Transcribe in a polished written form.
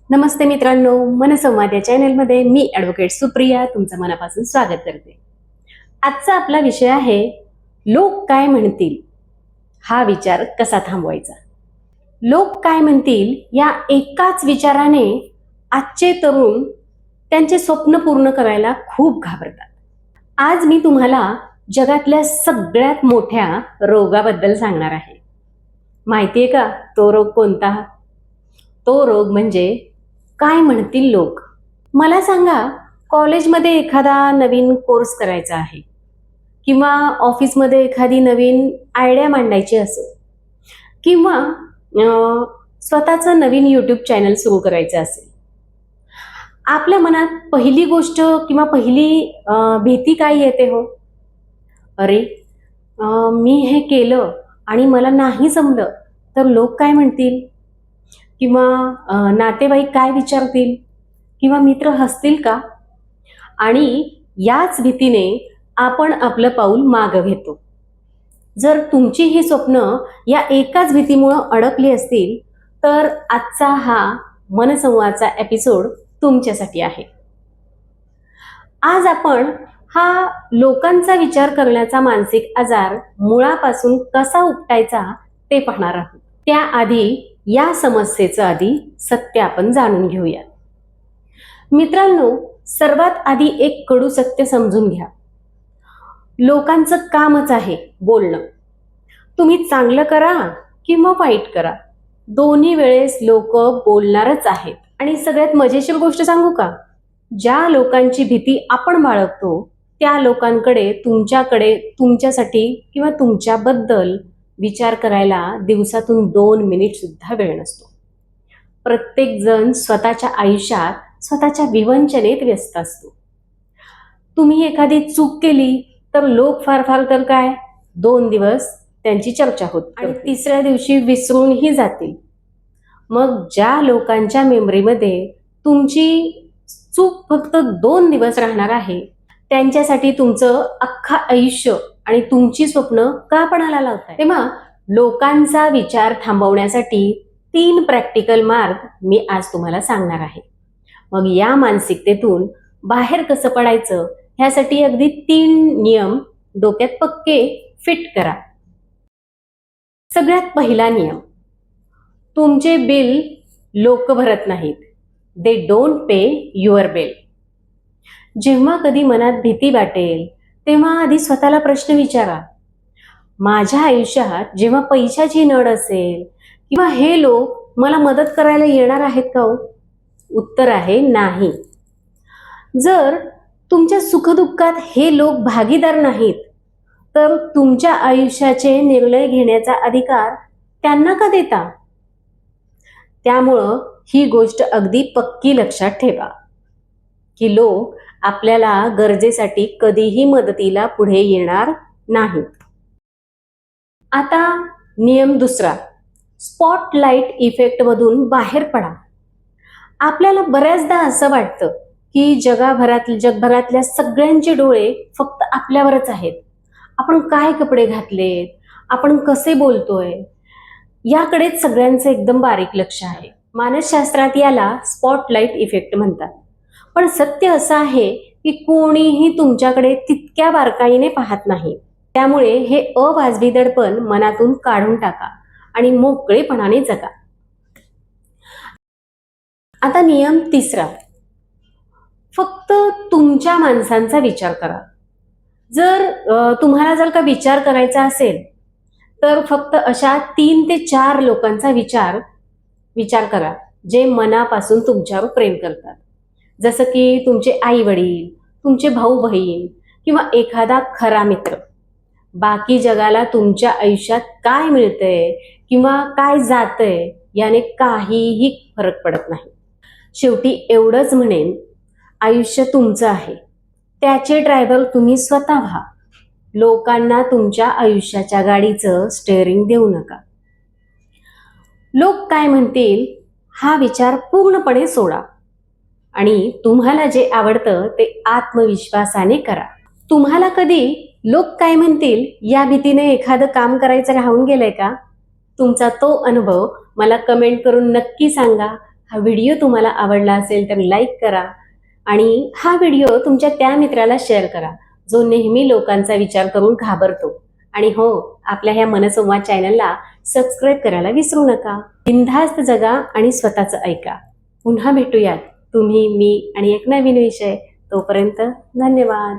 नमस्ते मित्रांनो, मनसंवाद या चॅनलमध्ये मी ॲडव्होकेट सुप्रिया तुमचं मनापासून स्वागत करते. आजचा आपला विषय आहे लोक काय म्हणतील हा विचार कसा थांबवायचा. लोक काय म्हणतील या एकाच विचाराने आजचे तरुण त्यांचे स्वप्न पूर्ण करायला खूप घाबरतात. आज मी तुम्हाला जगातल्या सगळ्यात मोठ्या रोगाबद्दल सांगणार आहे. माहितीये का तो रोग कोणता? तो रोग म्हणजे काय म्हणतील लोक. मला सांगा, कॉलेजमध्ये एखादा नवीन कोर्स करायचा आहे किंवा ऑफिसमध्ये एखादी नवीन आयडिया मांडायची असो किंवा स्वतःचं नवीन यूट्यूब चॅनल सुरू करायचं असेल. आपल्या मनात पहिली गोष्ट किंवा पहिली भीती काय येते हो? अरे, मी हे केलं आणि मला नाही जमलं तर लोक काय म्हणतील, किंवा नातेवाईक काय विचारतील, किंवा मित्र हसतील का? आणि याच भीतीने आपण आपलं पाऊल मागं घेतो. जर तुमची ही स्वप्न या एकाच भीतीमुळं अडकली असतील तर आजचा हा मनसंवादचा एपिसोड तुमच्यासाठी आहे. आज आपण हा लोकांचा विचार करण्याचा मानसिक आजार मुळापासून कसा उपटायचा ते पाहणार आहोत. त्याआधी या समस्येचं आधी सत्य आपण जाणून घेऊया. मित्रांनो, सर्वात आधी एक कडू सत्य समजून घ्या. लोकांचं कामच आहे बोलणं. तुम्ही चांगलं करा किंवा वाईट करा, दोन्ही वेळेस लोक बोलणारच आहेत. आणि सगळ्यात मजेशीर गोष्ट सांगू का? ज्या लोकांची भीती आपण बाळगतो त्या लोकांकडे तुमच्यासाठी किंवा तुमच्याबद्दल विचार करायला दिवसातून 2 मिनिट सुद्धा वेळ नसतो. प्रत्येक जण स्वतःच्या आयुष्यात स्वतःच्या विवंचनेत व्यस्त असतो. तुम्ही एखादी चूक केली तर लोक फार तर काय 2 दिवस त्यांची चर्चा होते आणि तिसऱ्या दिवशी विसरूनही जातील. मग ज्या लोकांच्या मेमरीमध्ये तुमची चूक फक्त 2 दिवस राहणार आहे त्यांच्यासाठी तुमचं अख्खं आयुष्य आणि तुमची स्वप्न का पणाला लावताय? तेव्हा लोकांचा विचार थांबवण्यासाठी 3 प्रॅक्टिकल मार्ग मी आज तुम्हाला सांगणार आहे. मग या मानसिकतेतून बाहेर कसं पडायचं ह्यासाठी अगदी 3 नियम डोक्यात पक्के फिट करा. सगळ्यात पहिला नियम, तुमचे बिल लोक भरत नाहीत. They don't pay your bill. जेव्हा कधी मनात भीती वाटेल तेव्हा आधी स्वतःला प्रश्न विचारा, माझ्या आयुष्यात जेव्हा पैशाची नड असेल किंवा हे लोक मला मदत करायला येणार आहेत का? उत्तर आहे नाही. जर तुमच्या सुखदुःखात हे लोक भागीदार नाहीत तर तुमच्या आयुष्याचे निर्णय घेण्याचा अधिकार त्यांना का देता? त्यामुळं ही गोष्ट अगदी पक्की लक्षात ठेवा की लोक आपल्याला गरजेसाठी कधीही मदतीला पुढे येणार नाहीत. आता नियम दुसरा, स्पॉटलाइट इफेक्ट मधून बाहेर पडा. आपल्याला बऱ्याचदा असं वाटतं की जगभरातल्या सगळ्यांचे डोळे फक्त आपल्यावरच आहेत. आपण काय कपडे घातलेत, आपण कसे बोलतोय याकडेच सगळ्यांचं एकदम बारीक लक्ष आहे. मानसशास्त्रात याला स्पॉटलाइट इफेक्ट म्हणतात. पण सत्य असं आहे की कोणीही तुमच्याकडे तितक्या बारकाईने पाहत नाही. त्यामुळे हे अवाजवी दडपण मनातून काढून टाका आणि मोकळेपणाने जगा. आता नियम तिसरा, फक्त तुमच्या माणसांचा विचार करा. तुम्हाला जर का विचार करायचा असेल तर फक्त अशा 3 ते 4 लोकांचा विचार करा जे मनापासून तुमच्यावर प्रेम करतात. जसं की तुमचे आई वडील, तुमचे भाऊ बहीण किंवा एखादा खरा मित्र. बाकी जगाला तुमच्या आयुष्यात काय मिळतंय किंवा काय जातंय याने काहीही फरक पडत नाही. शेवटी एवढंच म्हणेन, आयुष्य तुमचं आहे, त्याचे ड्रायव्हर तुम्ही स्वतः व्हा. लोकांना तुमच्या आयुष्याच्या गाडीचं स्टेअरिंग देऊ नका. लोक काय म्हणतील हा विचार पूर्णपणे सोडा आणि तुम्हाला जे आवडतं ते आत्मविश्वासाने करा. तुम्हाला कधी लोक काय म्हणतील या भीतीने एखादं काम करायचं राहून गेलंय का? तुमचा तो अनुभव मला कमेंट करून नक्की सांगा. हा व्हिडिओ तुम्हाला आवडला असेल तर लाईक करा आणि हा व्हिडिओ तुमच्या त्या मित्राला शेअर करा जो नेहमी लोकांचा विचार करून घाबरतो. आणि हो, आपल्या ह्या मनसंवाद चॅनलला सबस्क्राईब करायला विसरू नका. बिनधास्त जगा आणि स्वतःचं ऐका. पुन्हा भेटूयात तुम्ही, मी आणि एक नवीन विषय. तोपर्यंत धन्यवाद.